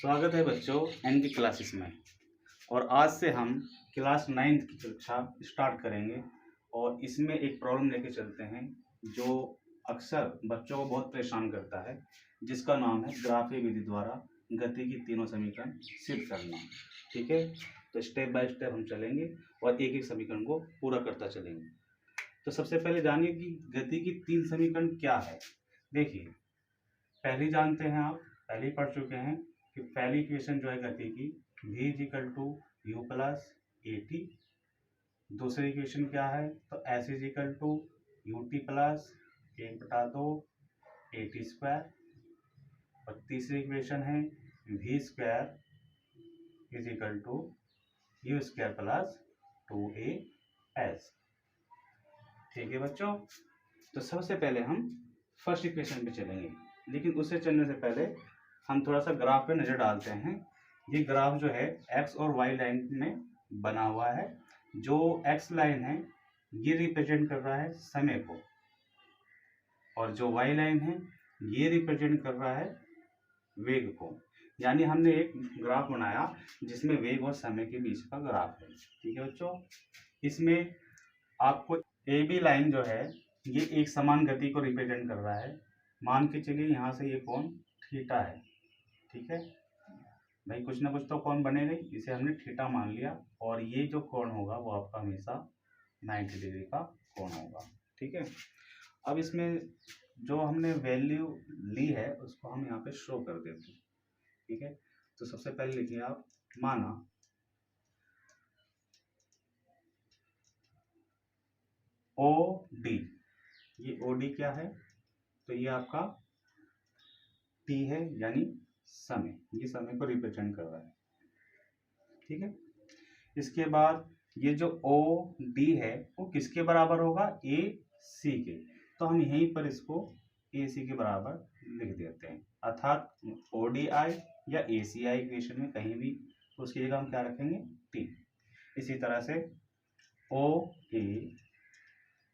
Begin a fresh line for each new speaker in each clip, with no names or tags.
स्वागत है बच्चों एन की क्लासेस में। और आज से हम क्लास 9th की कक्षा स्टार्ट करेंगे और इसमें एक प्रॉब्लम लेके चलते हैं जो अक्सर बच्चों को बहुत परेशान करता है, जिसका नाम है ग्राफी विधि द्वारा गति की तीनों समीकरण सिद्ध करना। ठीक है, तो स्टेप बाय स्टेप हम चलेंगे और एक एक समीकरण को पूरा करता चलेंगे। तो सबसे पहले जानिए कि गति की तीन समीकरण क्या है। देखिए, पहली जानते हैं, आप पहले ही पढ़ चुके हैं कि पहली इक्वेशन जो है गति की v is equal to U plus A T. दूसरी इक्वेशन क्या है, तो s is equal to U T plus 1/2 A T square. और तीसरी इक्वेशन है v square is equal to U square plus 2as। ठीक है बच्चों, तो सबसे पहले हम फर्स्ट इक्वेशन पे चलेंगे, लेकिन उससे चलने से पहले हम थोड़ा सा ग्राफ पे नज़र डालते हैं। ये ग्राफ जो है एक्स और वाई लाइन में बना हुआ है। जो एक्स लाइन है ये रिप्रेजेंट कर रहा है समय को, और जो वाई लाइन है ये रिप्रेजेंट कर रहा है वेग को। यानी हमने एक ग्राफ बनाया जिसमें वेग और समय के बीच का ग्राफ है। ठीक है बच्चों, इसमें आपको ए बी लाइन जो है ये एक समान गति को रिप्रेजेंट कर रहा है। मान के चलिए यहाँ से ये कोण थीटा है। ठीक है भाई, कुछ ना कुछ तो कोण बनेगा, इसे हमने थीटा मान लिया, और ये जो कोण होगा वो आपका हमेशा 90 डिग्री का कोण होगा। ठीक है, अब इसमें जो हमने वैल्यू ली है उसको हम यहाँ पे शो कर देते हैं। ठीक है, तो सबसे पहले लिखिए आप, माना ओ डी। ये ओ डी क्या है, तो ये आपका टी है, यानी समय, ये समय को रिप्रेजेंट कर रहा है। ठीक है, इसके बाद ये जो ओ डी है वो किसके बराबर होगा, ए सी के। तो हम यहीं पर इसको ए सी के बराबर लिख देते हैं, अर्थात ओ डी आई या ए सी आई इक्वेशन में कहीं भी उसकी जगह हम क्या रखेंगे, टी। इसी तरह से ओ ए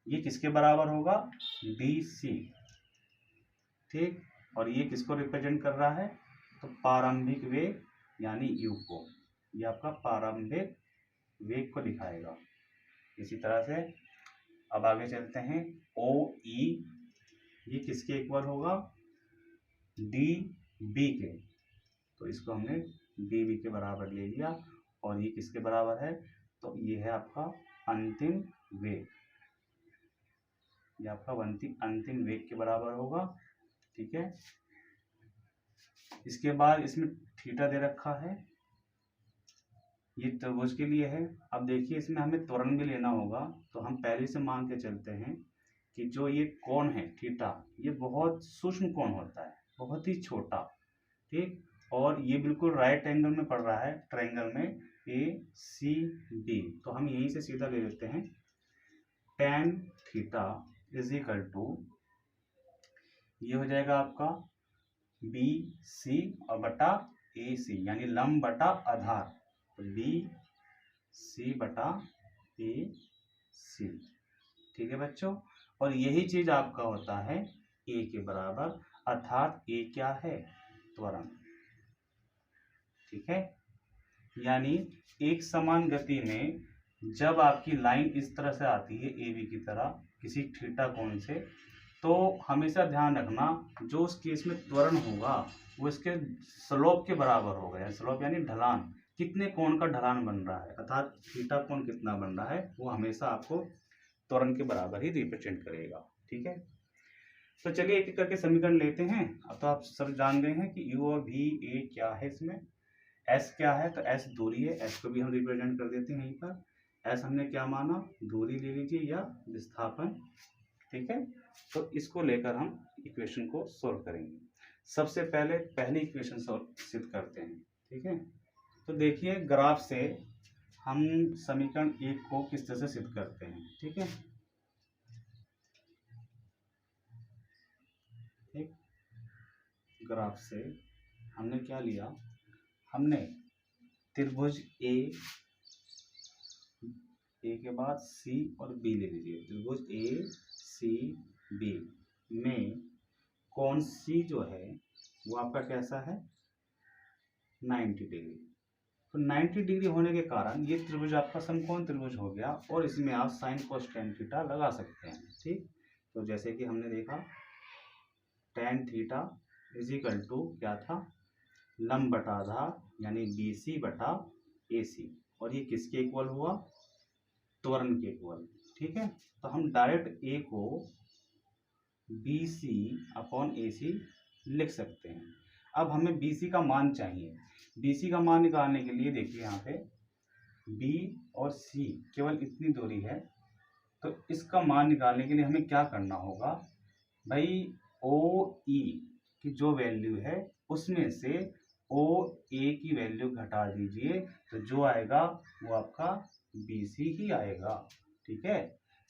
ये किसके बराबर होगा, डी सी। ठीक, और ये किसको रिप्रेजेंट कर रहा है, तो प्रारंभिक वेग यानी यू को, ये आपका प्रारंभिक वेग को दिखाएगा। इसी तरह से अब आगे चलते हैं, ओ ई ये किसके इक्वल होगा, डी बी के। तो इसको हमने डी बी के बराबर ले लिया, और ये किसके बराबर है, तो ये है आपका अंतिम वेग, ये आपका अंतिम वेग के बराबर होगा। ठीक है, इसके बाद इसमें थीटा दे रखा है, ये त्रिभुज के लिए है। अब देखिए, इसमें हमें त्वरण भी लेना होगा, तो हम पहले से मान के चलते हैं कि जो ये कोण है थीटा, ये बहुत सूक्ष्म कोण होता है, बहुत ही छोटा। ठीक, और ये बिल्कुल राइट एंगल में पड़ रहा है, ट्रायंगल में ए सी डी। तो हम यहीं से सीधा ले लेते हैं, tan theta is equal to, ये हो जाएगा आपका बी सी और बटा ए सी, यानी लंब बटा आधार, तो बी सी बटा ए सी। ठीक है बच्चों, और यही चीज आपका होता है ए के बराबर, अर्थात ए क्या है, त्वरण। ठीक है, यानी एक समान गति में जब आपकी लाइन इस तरह से आती है ए बी की तरह किसी थीटा कोण से, तो हमेशा ध्यान रखना जो उस केस में त्वरण होगा वो इसके स्लोप के बराबर होगा। यानी स्लोप यानी ढलान, कितने कोण का ढलान बन रहा है, अर्थात थीटा कोण कितना बन रहा है, वो हमेशा आपको त्वरण के बराबर ही रिप्रेजेंट करेगा। ठीक है, तो चलिए एक एक करके समीकरण लेते हैं। अब तो आप सब जान गए हैं कि यू और वी ए क्या है, इसमें एस क्या है, तो एस दूरी है, एस को भी हम रिप्रेजेंट कर देते हैं यहीं पर। एस हमने क्या माना, दूरी ले लीजिए या विस्थापन। ठीक है, तो इसको लेकर हम इक्वेशन को सोल्व करेंगे। सबसे पहले पहली इक्वेशन सिद्ध करते हैं। ठीक है, तो देखिए ग्राफ से हम समीकरण एक को किस तरह से सिद्ध करते हैं। ठीक है, ठीक, ग्राफ से हमने क्या लिया, हमने त्रिभुज ए के बाद सी और बी ले लीजिए। त्रिभुज ए सी बी में कोण सी जो है वो आपका कैसा है, 90 डिग्री। तो 90 डिग्री होने के कारण ये त्रिभुज आपका समकोण त्रिभुज हो गया और इसमें आप साइन कोस टेन थीटा लगा सकते हैं। ठीक, तो जैसे कि हमने देखा tan theta is equal to क्या था, लंब बटा आधार यानी BC बटा AC, और ये किसके इक्वल हुआ, त्वरण के इक्वल। ठीक है, तो हम डायरेक्ट A को BC अपॉन AC लिख सकते हैं। अब हमें BC का मान चाहिए। BC का मान निकालने के लिए देखिए यहाँ पे B और C केवल इतनी दूरी है, तो इसका मान निकालने के लिए हमें क्या करना होगा भाई, OE की जो वैल्यू है उसमें से OA की वैल्यू घटा दीजिए, तो जो आएगा वो आपका BC ही आएगा। ठीक है,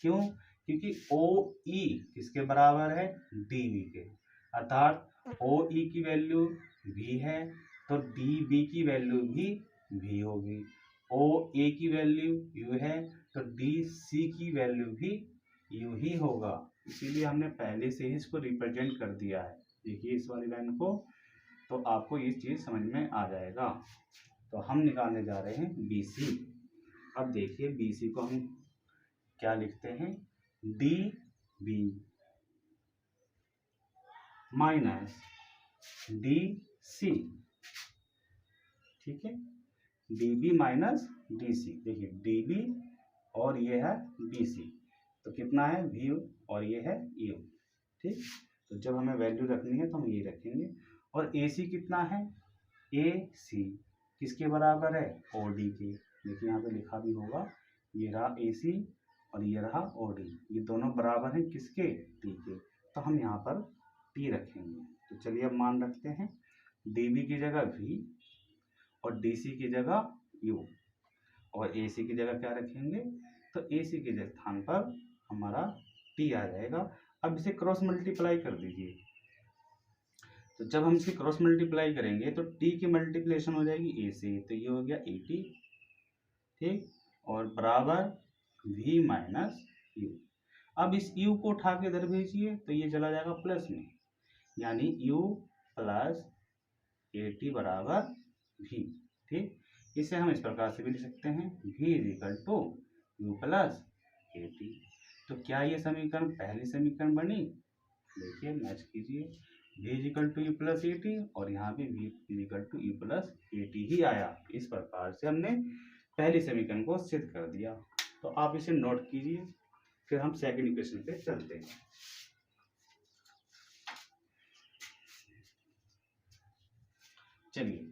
क्यों, क्योंकि OE किसके बराबर है, DB के, अर्थात OE की वैल्यू V है तो DB की वैल्यू भी V होगी। OA की वैल्यू U है तो DC की वैल्यू भी U ही होगा। इसीलिए हमने पहले से ही इसको रिप्रेजेंट कर दिया है। देखिए इस वाली लाइन को, तो आपको ये चीज़ समझ में आ जाएगा। तो हम निकालने जा रहे हैं BC। अब देखिए BC को हम क्या लिखते हैं, DB माइनस DC। ठीक है, DB माइनस DC। देखिए DB और ये है BC, तो कितना है V और ये है U। ठीक, तो जब हमें वैल्यू रखनी है तो हम ये रखेंगे। और AC कितना है, AC किसके बराबर है, OD के। देखिए यहाँ पे लिखा भी होगा, ये रहा AC और ये रहा OD, ये दोनों बराबर हैं किसके, T के। तो हम यहाँ पर T रखेंगे। तो चलिए अब मान रखते हैं, DB की जगह V और DC की जगह U और AC की जगह क्या रखेंगे, तो AC के स्थान पर हमारा T आ जाएगा। अब इसे क्रॉस मल्टीप्लाई कर दीजिए। तो जब हम इसे क्रॉस मल्टीप्लाई करेंगे तो T की मल्टीप्लिकेशन हो जाएगी A से, तो ये हो गया 80। ठीक, और बराबर V माइनस U। अब इस U को उठा के इधर भेजिए तो ये चला जाएगा प्लस में, यानी U प्लस 80 बराबर V। ठीक, इसे हम इस प्रकार से भी लिख सकते हैं, V is equal to U plus 80। तो क्या ये समीकरण पहली समीकरण बनी, देखिए मैच कीजिए, V is equal to U plus 80 और यहाँ पे V is equal to U plus 80 ही आया। इस प्रकार से हमने पहली समीकरण को सिद्ध कर दिया। तो आप इसे नोट कीजिए, फिर हम सेकंड इक्वेशन पे चलते हैं। चलिए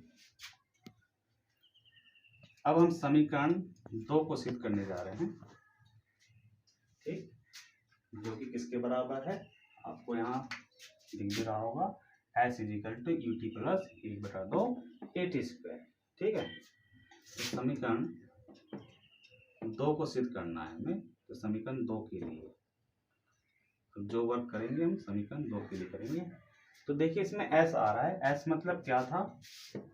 अब हम समीकरण 2 को सिद्ध करने जा रहे हैं। ठीक, जो कि किसके बराबर है, आपको यहाँ दिख भी रहा होगा, S is equal to UT plus 1/2 AT square. ठीक है, तो समीकरण 2 को सिद्ध करना है हमें। तो समीकरण 2 के लिए तो जो वर्क करेंगे हम समीकरण 2 के लिए करेंगे। तो देखिए इसमें S आ रहा है, S मतलब क्या था,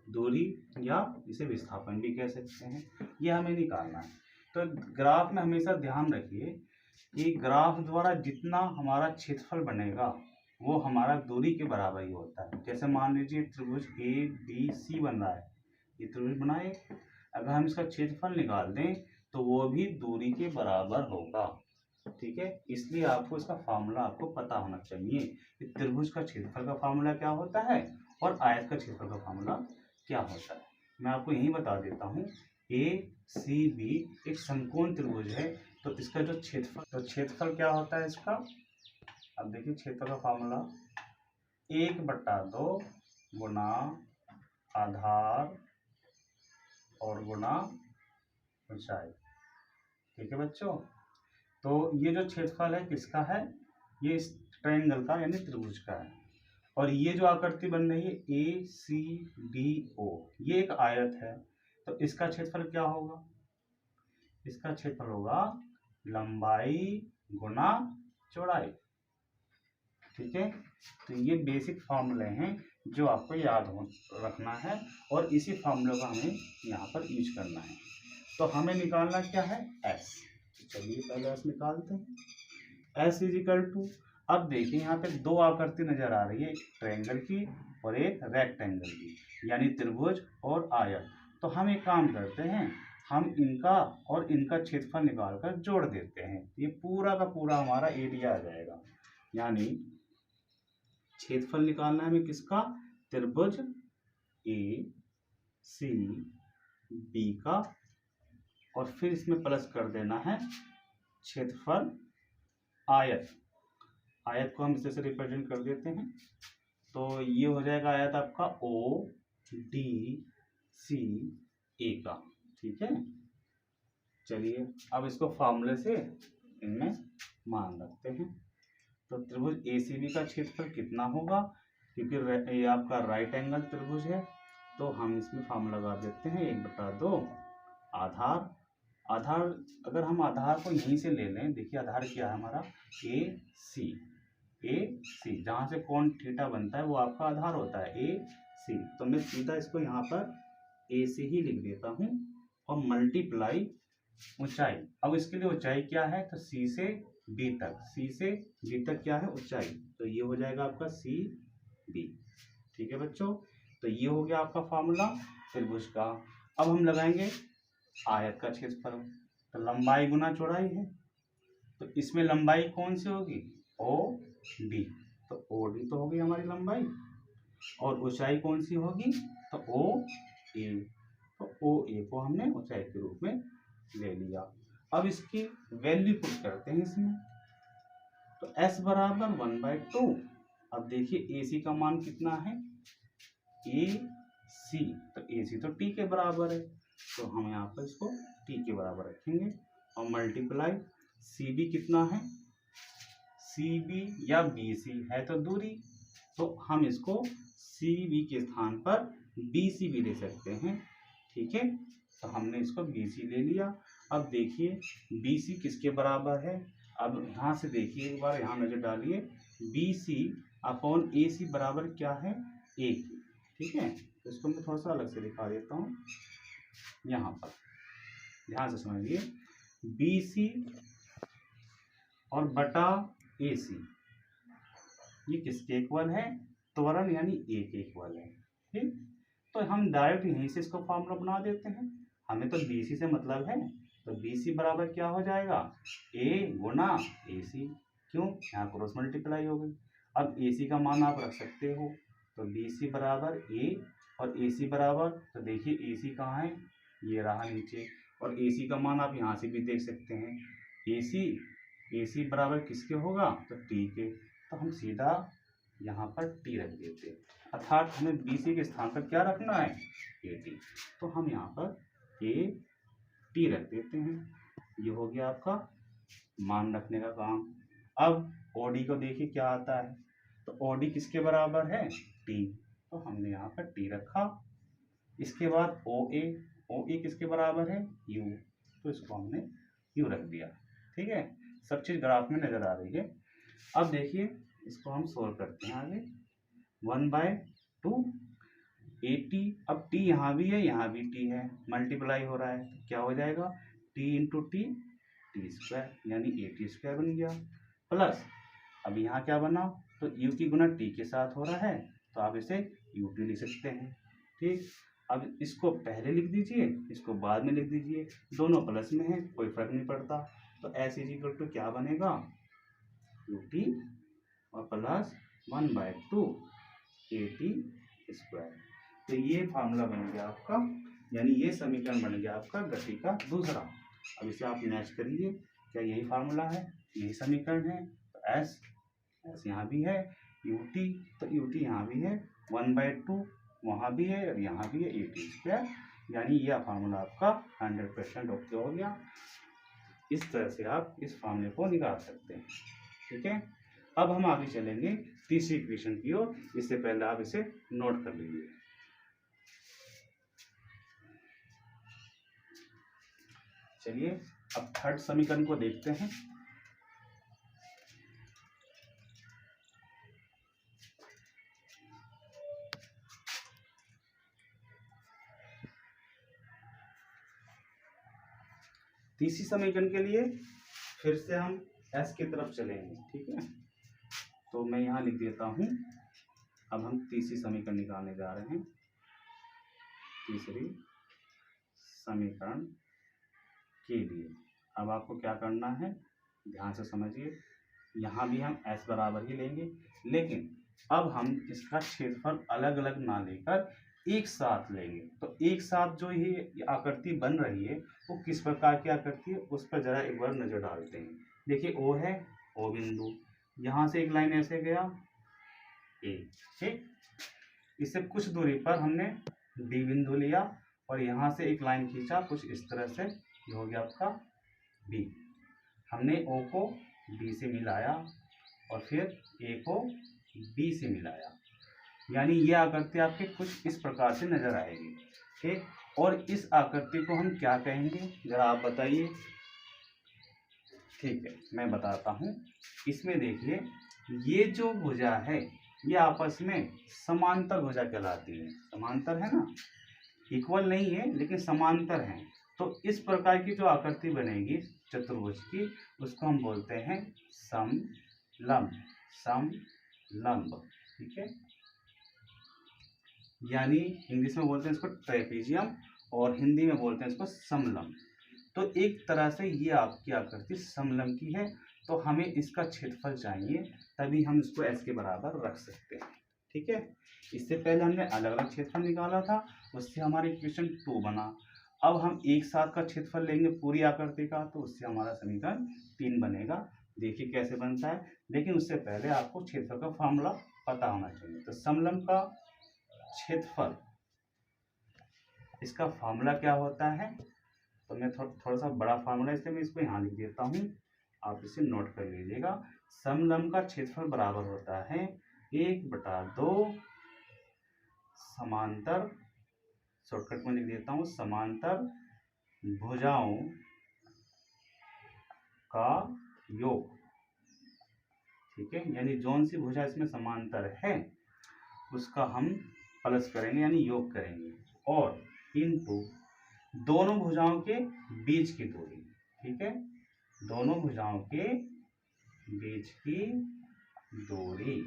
दूरी या इसे विस्थापन भी कह सकते हैं, ये हमें निकालना है। तो ग्राफ में हमेशा ध्यान रखिए कि ग्राफ द्वारा जितना हमारा क्षेत्रफल बनेगा वो हमारा दूरी के बराबर ही होता है। जैसे मान लीजिए त्रिभुज ABC बन रहा है, ये त्रिभुज बना है, अगर हम इसका क्षेत्रफल निकाल दें तो वो भी दूरी के बराबर होगा। ठीक है, इसलिए आपको इसका फार्मूला आपको पता होना चाहिए कि त्रिभुज का क्षेत्रफल का फार्मूला क्या होता है और आयत का क्षेत्रफल का फार्मूला क्या होता है। मैं आपको यही बता देता हूँ, ACB एक समकोण त्रिभुज है, तो इसका जो क्षेत्रफल क्या होता है इसका, अब देखिए क्षेत्रफल का फार्मूला 1/2 गुना आधार और गुना ऊंचाई। ठीक है बच्चों, तो ये जो क्षेत्रफल है किसका है, ये इस ट्रायंगल का यानी त्रिभुज का है। और ये जो आकृति बन रही है ACDO, ये एक आयत है, तो इसका क्षेत्रफल क्या होगा, इसका क्षेत्रफल होगा लंबाई गुना चौड़ाई। ठीक है, तो ये बेसिक फार्मूले हैं जो आपको याद रखना है और इसी फार्मूले का हमें यहाँ पर यूज करना है। तो हमें निकालना क्या है, S। चलिए पहले S निकालते हैं। S इज इक्वल टू, अब देखिए यहाँ पे दो आकृति नजर आ रही है, एक ट्रायंगल की और एक रेक्टेंगल की, यानी त्रिभुज और आयत। तो हम एक काम करते हैं, हम इनका और इनका क्षेत्रफल निकाल कर जोड़ देते हैं, ये पूरा का पूरा हमारा एरिया आ जाएगा। यानी क्षेत्रफल निकालना है हमें किसका, त्रिभुज ए सी बी का, और फिर इसमें प्लस कर देना है क्षेत्रफल आयत। आयत को हम इस तरह से रिप्रेजेंट कर देते हैं, तो ये हो जाएगा आयत आपका ओ डी सी ए का। ठीक है, चलिए अब इसको फॉर्मूले से इनमें मान रखते हैं। तो त्रिभुज ए सी बी का क्षेत्रफल कितना होगा, क्योंकि ये आपका राइट एंगल त्रिभुज है, तो हम इसमें फॉर्मूला लगा देते हैं 1/2 आधार। आधार अगर हम आधार को यहीं से ले लें, देखिए आधार क्या है हमारा ए सी, जहाँ से कोण थीटा बनता है वो आपका आधार होता है ए सी। तो मैं सीधा इसको यहाँ पर ए सी ही लिख देता हूँ और मल्टीप्लाई ऊंचाई। अब इसके लिए ऊंचाई क्या है, तो सी से बी तक, सी से बी तक क्या है ऊंचाई, तो ये हो जाएगा आपका सी बी। ठीक है बच्चों, तो ये हो गया आपका फॉर्मूला त्रिभुज का। अब हम लगाएंगे आयत का क्षेत्रफल, तो लंबाई गुना चौड़ाई है, तो इसमें लंबाई कौन सी होगी, ओ डी, तो ओ डी तो होगी हमारी लंबाई, और ऊंचाई कौन सी होगी, तो ओ ए, तो ओ ए को हमने ऊंचाई के रूप में ले लिया। अब इसकी वैल्यू पुट करते हैं इसमें, तो s बराबर 1/2। अब देखिए ए सी का मान कितना है, ए सी, तो ए सी तो टी के बराबर है, तो हम यहाँ पर इसको टी के बराबर रखेंगे, और मल्टीप्लाई सी बी कितना है, सी बी या बी सी है तो दूरी, तो हम इसको सी बी के स्थान पर बी सी भी ले सकते हैं। ठीक है, तो हमने इसको बी सी ले लिया। अब देखिए बी सी किसके बराबर है, अब यहाँ से देखिए एक बार यहाँ नजर डालिए, बी सी अपॉन ए सी बराबर क्या है, ए की। ठीक है, तो इसको मैं थोड़ा सा अलग से दिखा देता हूँ, यहाँ पर ध्यान से समझिए, बी सी और बटा ए सी ये किसके इक्वल है, त्वरण यानी ए के इक्वल है। ठीक, तो हम डायरेक्ट यहीं से इसको फॉर्मूला बना देते हैं, हमें तो बी सी से मतलब है, तो बी सी बराबर क्या हो जाएगा, ए गुना ए सी, क्यों, यहाँ क्रॉस मल्टीप्लाई हो गई। अब ए सी का मान आप रख सकते हो, तो बी सी बराबर ए और ए सी बराबर, तो देखिए ए सी कहाँ है, ये रहा नीचे, और ए सी का मान आप यहाँ से भी देख सकते हैं, ए सी बराबर किसके होगा, तो टी के, तो हम सीधा यहाँ पर टी रख देते हैं, अर्थात हमें बी सी के स्थान पर क्या रखना है, ए टी, तो हम यहाँ पर ए टी रख देते हैं। ये हो गया आपका मान रखने का काम। अब ओडी को देखिए क्या आता है, तो ओडी किसके बराबर है, टी, तो हमने यहाँ पर टी रखा। इसके बाद ओ ए किसके बराबर है, यू, तो इसको हमने यू रख दिया। ठीक है, सब चीज़ ग्राफ में नज़र आ रही है। अब देखिए इसको हम सोल्व करते हैं आगे, 1/2 ए टी, अब टी यहाँ भी है यहाँ भी टी है, मल्टीप्लाई हो रहा है, तो क्या हो जाएगा, T into T, T square, यानी ए टी स्क्वायर बन गया, प्लस अब यहाँ क्या बना, तो यू की गुना टी के साथ हो रहा है, तो आप इसे यू टी लिख सकते हैं। ठीक, अब इसको पहले लिख दीजिए, इसको बाद में लिख दीजिए, दोनों प्लस में है कोई फर्क नहीं पड़ता, तो एस इज इक्वल टू क्या बनेगा, यू टी और प्लस 1/2 ए टी स्क्वायर। तो ये फार्मूला बन गया आपका, यानी ये समीकरण बन गया आपका गति का दूसरा। अब इसे आप मैच करिए, क्या यही फार्मूला है, यही समीकरण है, तो एस यहाँ भी है, यू टी, तो यू टी यहाँ भी है, 1/2 वहाँ भी है और यहाँ भी है, ए टी स्क्वायर, यानी यह फार्मूला आपका 100% ओके हो गया। इस तरह से आप इस फार्मूले को निकाल सकते हैं। ठीक है, अब हम आगे चलेंगे तीसरी इक्वेशन की ओर, इससे पहले आप इसे नोट कर लीजिए। चलिए अब थर्ड समीकरण को देखते हैं। तीसरी समीकरण के लिए फिर से हम एस की तरफ चलेंगे। ठीक है, तो मैं यहाँ लिख देता हूँ। अब हम तीसरी समीकरण निकालने जा रहे हैं। तीसरी समीकरण के लिए अब आपको क्या करना है, ध्यान से समझिए। यहाँ भी हम s बराबर ही लेंगे, लेकिन अब हम इसका क्षेत्रफल अलग अलग ना लेकर एक साथ लेंगे। तो एक साथ जो ये आकृति बन रही है वो किस प्रकार की आकृति है, उस पर जरा एक बार नजर डालते हैं। देखिए O है, O बिंदु, यहाँ से एक लाइन ऐसे गया A, ठीक। इससे कुछ दूरी पर हमने D बिंदु लिया और यहाँ से एक लाइन खींचा कुछ इस तरह से, ये हो गया आपका B। हमने O को B से मिलाया और फिर A को B से मिलाया, यानी ये आकृति आपके कुछ इस प्रकार से नजर आएगी, ठीक। और इस आकृति को हम क्या कहेंगे, जरा आप बताइए। ठीक है, मैं बताता हूँ। इसमें देखिए, ये जो भुजा है ये आपस में समांतर भुजा कहलाती है। समांतर है ना, इक्वल नहीं है लेकिन समांतर है। तो इस प्रकार की जो आकृति बनेगी चतुर्भुज की, उसको हम बोलते हैं समलंब। समलंब, ठीक है। यानी इंग्लिश में बोलते हैं इसको ट्रेपेजियम और हिंदी में बोलते हैं इसको समलंब। तो एक तरह से ये आपकी आकृति समलंब की है। तो हमें इसका क्षेत्रफल चाहिए, तभी हम इसको s के बराबर रख सकते हैं, ठीक है। इससे पहले हमने अलग अलग क्षेत्रफल निकाला था, उससे हमारी इक्वेशन 2 बना। अब हम एक साथ का क्षेत्रफल लेंगे पूरी आकृति का, तो उससे हमारा समीकरण 3 बनेगा। देखिए कैसे बनता है, लेकिन उससे पहले आपको क्षेत्रफल का फॉर्मूला पता होना चाहिए। तो समलंब का क्षेत्रफल, इसका फॉर्मूला क्या होता है, तो मैं थोड़ा सा बड़ा फार्मूला इसलिए मैं इसको यहाँ लिख देता हूँ, आप इसे नोट कर लीजिएगा। समलंब का क्षेत्रफल बराबर होता है 1/2 समांतर, शॉर्टकट में लिख देता हूँ, समांतर भुजाओं का योग, ठीक है। यानी जौन सी भुजा इसमें समांतर है उसका हम प्लस करेंगे यानी योग करेंगे, और इनटू दोनों भुजाओं के बीच की दूरी, ठीक है। दोनों भुजाओं के बीच की दूरी,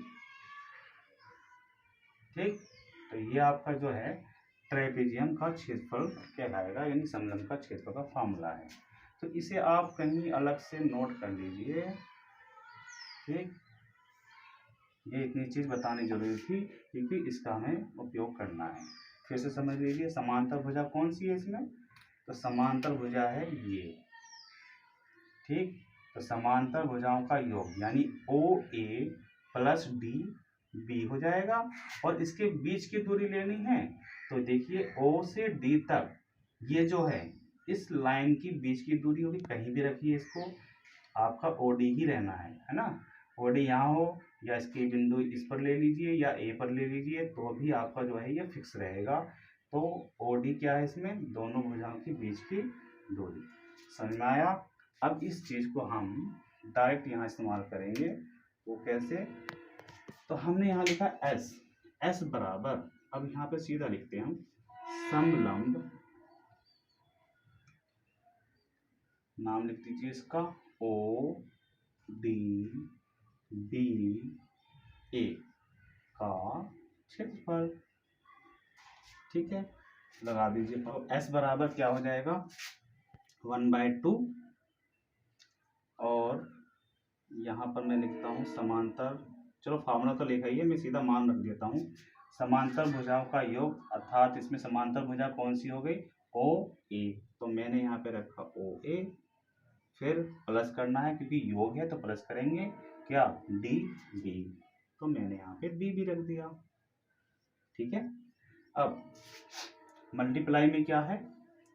ठीक। तो ये आपका जो है ट्रेपेजियम का क्षेत्रफल कहलाएगा, यानी समलंब का क्षेत्रफल का फॉर्मूला है। तो इसे आप कहीं अलग से नोट कर लीजिए, ठीक। ये इतनी चीज बतानी जरूरी थी क्योंकि इसका हमें उपयोग करना है। फिर से समझ लीजिए, समांतर भुजा कौन सी है इसमें, तो समांतर भुजा है ये, ठीक। तो समांतर भुजाओं का योग यानी OA प्लस DB हो जाएगा, और इसके बीच की दूरी लेनी है। तो देखिए O से D तक ये जो है इस लाइन की बीच की दूरी होगी, कहीं भी रखिए इसको, आपका OD ही रहना है ना। OD यहाँ हो या इसके बिंदु इस पर ले लीजिए या A पर ले लीजिए, तो भी आपका जो है ये फिक्स रहेगा। तो OD क्या है इसमें, दोनों भुजाओं के बीच की दूरी। समझ में आया। अब इस चीज को हम डायरेक्ट यहाँ इस्तेमाल करेंगे, वो कैसे, तो हमने यहाँ लिखा S बराबर, अब यहाँ पे सीधा लिखते हैं हम, समलंब, नाम लिख दीजिए इसका ODBA का क्षेत्रफल, ठीक है। लगा दीजिए। अब S बराबर क्या हो जाएगा 1/2, और यहाँ पर मैं लिखता हूँ समांतर, चलो फार्मूला तो लिखा ही है, मैं सीधा मान रख देता हूँ, समांतर भुजाओं का योग, अर्थात इसमें समांतर भुजा कौन सी हो गई, OA। तो मैंने यहाँ पे रखा OA, फिर प्लस करना है क्योंकि योग है तो प्लस करेंगे, क्या DB, तो मैंने यहाँ पे DB रख दिया, ठीक है। अब मल्टीप्लाई में क्या है,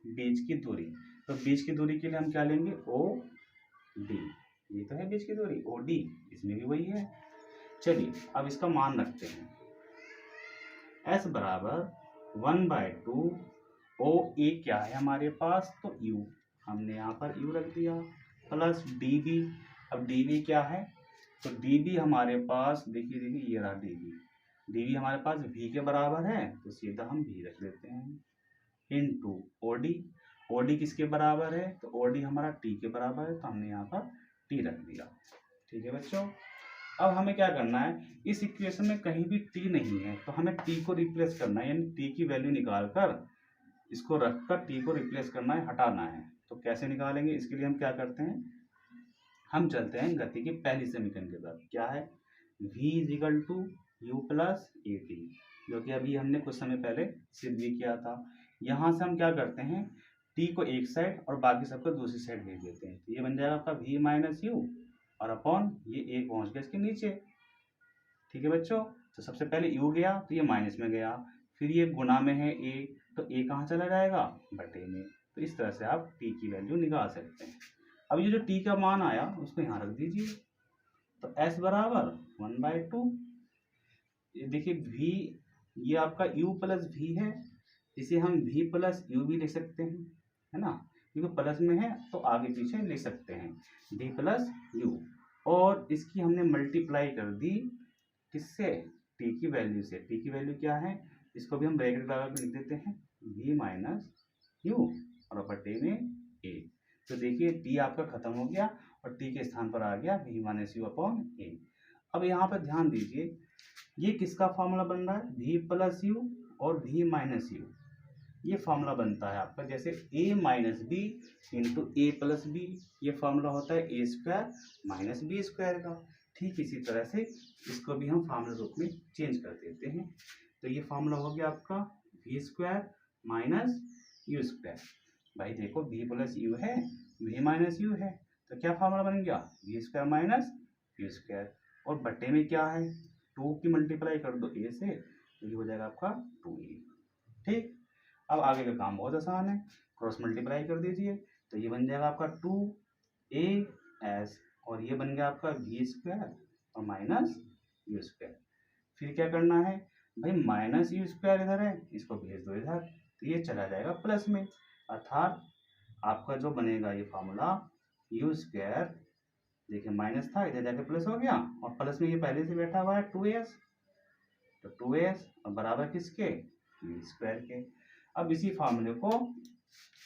बीच की दूरी, तो बीच की दूरी के लिए हम क्या लेंगे, OD, ये तो है बीच की दूरी OD, इसमें भी वही है। चलिए अब इसका मान रखते हैं, S बराबर 1/2 OA क्या है हमारे पास, तो U, हमने यहाँ पर U रख दिया, प्लस DB। अब DB क्या है, तो DB हमारे पास देखिए ये रहा DB हमारे पास V के बराबर है, तो सीधा हम V रख लेते हैं, इनटू OD किसके बराबर है, तो OD हमारा T के बराबर है, तो हमने यहाँ पर T रख दिया, ठीक है बच्चों। अब हमें क्या करना है, इस इक्वेशन में कहीं भी टी नहीं है तो हमें टी को रिप्लेस करना है, यानी टी की वैल्यू निकाल कर इसको रखकर टी को रिप्लेस करना है, हटाना है। तो कैसे निकालेंगे, इसके लिए हम क्या करते हैं, हम चलते हैं गति की पहली समीकरण के साथ। क्या है, v is equal to U plus A T, जो कि अभी हमने कुछ समय पहले सिद्ध भी किया था। यहाँ से हम क्या करते हैं, t को एक साइड और बाकी सबको दूसरी साइड भेज देते हैं। तो ये बन जाएगा आपका v माइनस यू और अपॉन ये a पहुँच गया इसके नीचे। ठीक है बच्चों, तो सबसे पहले u गया तो ये माइनस में गया, फिर ये गुना में है a, तो a कहाँ चला जाएगा, बटे में। तो इस तरह से आप t की वैल्यू निकाल सकते हैं। अब ये जो t का मान आया उसको यहाँ रख दीजिए, तो s बराबर 1/2। ये देखिए v, ये आपका u प्लस v है, इसे हम v प्लस u भी लिख सकते हैं, है ना, क्योंकि प्लस में है तो आगे पीछे लिख सकते हैं v प्लस u। और इसकी हमने मल्टीप्लाई कर दी किससे, t की वैल्यू से। t की वैल्यू क्या है, इसको भी हम ब्रैकेट लगा कर लिख देते हैं v माइनस यू और बटे में a। तो देखिए t आपका खत्म हो गया और t के स्थान पर आ गया v minus you upon a। अब यहाँ पर ध्यान दीजिए, ये किसका फॉर्मूला बन रहा है, v प्लस यू और v माइनस यू, ये फॉर्मूला बनता है आपका जैसे a minus B into A plus B, ये फॉर्मूला होता है A square minus B square का। ठीक इसी तरह से इसको भी हम फॉर्मूला रूप में चेंज कर देते हैं। तो ये फॉर्मूला हो गया आपका v square minus you square. भाई देखो v प्लस यू है, v माइनस यू है, तो क्या फॉर्मूला बन गया, v square minus you square, और बटे में क्या है, 2 की मल्टीप्लाई कर दो a से, तो ये हो जाएगा आपका 2a। ठीक, अब आगे का काम बहुत आसान है, क्रॉस मल्टीप्लाई कर दीजिए, तो ये बन जाएगा आपका 2as और ये बन गया आपका v स्क्वायर और माइनस यू स्क्वायर। फिर क्या करना है भाई, माइनस यू स्क्वायर इधर है, इसको भेज दो इधर, तो ये चला जाएगा प्लस में, अर्थात आपका जो बनेगा ये फॉर्मूला यू स्क्वायर, देखिए माइनस था इधर जाके प्लस हो गया और प्लस में ये पहले से बैठा हुआ है 2s, तो 2s और बराबर किसके, v स्क्वायर के। अब इसी फार्मूले को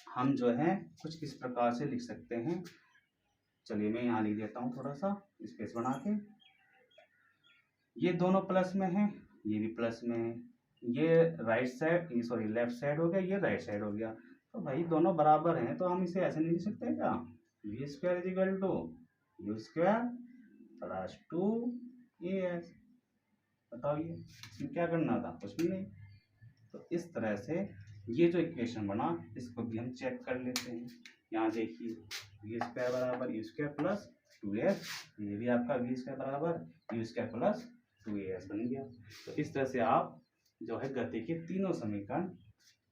हम जो है कुछ इस प्रकार से लिख सकते हैं, चलिए मैं यहाँ लिख देता हूँ थोड़ा सा स्पेस बना के। ये दोनों प्लस में है, ये भी प्लस में है, ये right side sorry left side हो गया, ये राइट साइड हो गया, तो भाई दोनों बराबर हैं तो हम इसे ऐसे नहीं लिख सकते क्या, v square is equal to U square plus 2as। बताओ ये इसमें क्या करना था, कुछ भी नहीं। तो इस तरह से ये जो इक्वेशन बना इसको भी हम चेक कर लेते हैं। यहाँ देखिए वी स्क्वायर बराबर यू स्क्वायर प्लस 2as, ये भी आपका वी स्क्वायर बराबर यू स्क्वायर प्लस 2as बन गया। तो इस तरह से आप जो है गति के तीनों समीकरण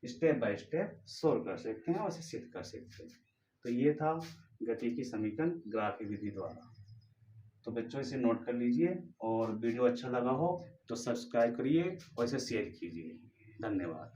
स्टेप बाय स्टेप सोल्व कर सकते हैं और इसे सिद्ध कर सकते हैं। तो ये था गति की समीकरण ग्राफी विधि द्वारा। तो बच्चों इसे नोट कर लीजिए और वीडियो अच्छा लगा हो तो सब्सक्राइब करिए और इसे शेयर कीजिए। धन्यवाद।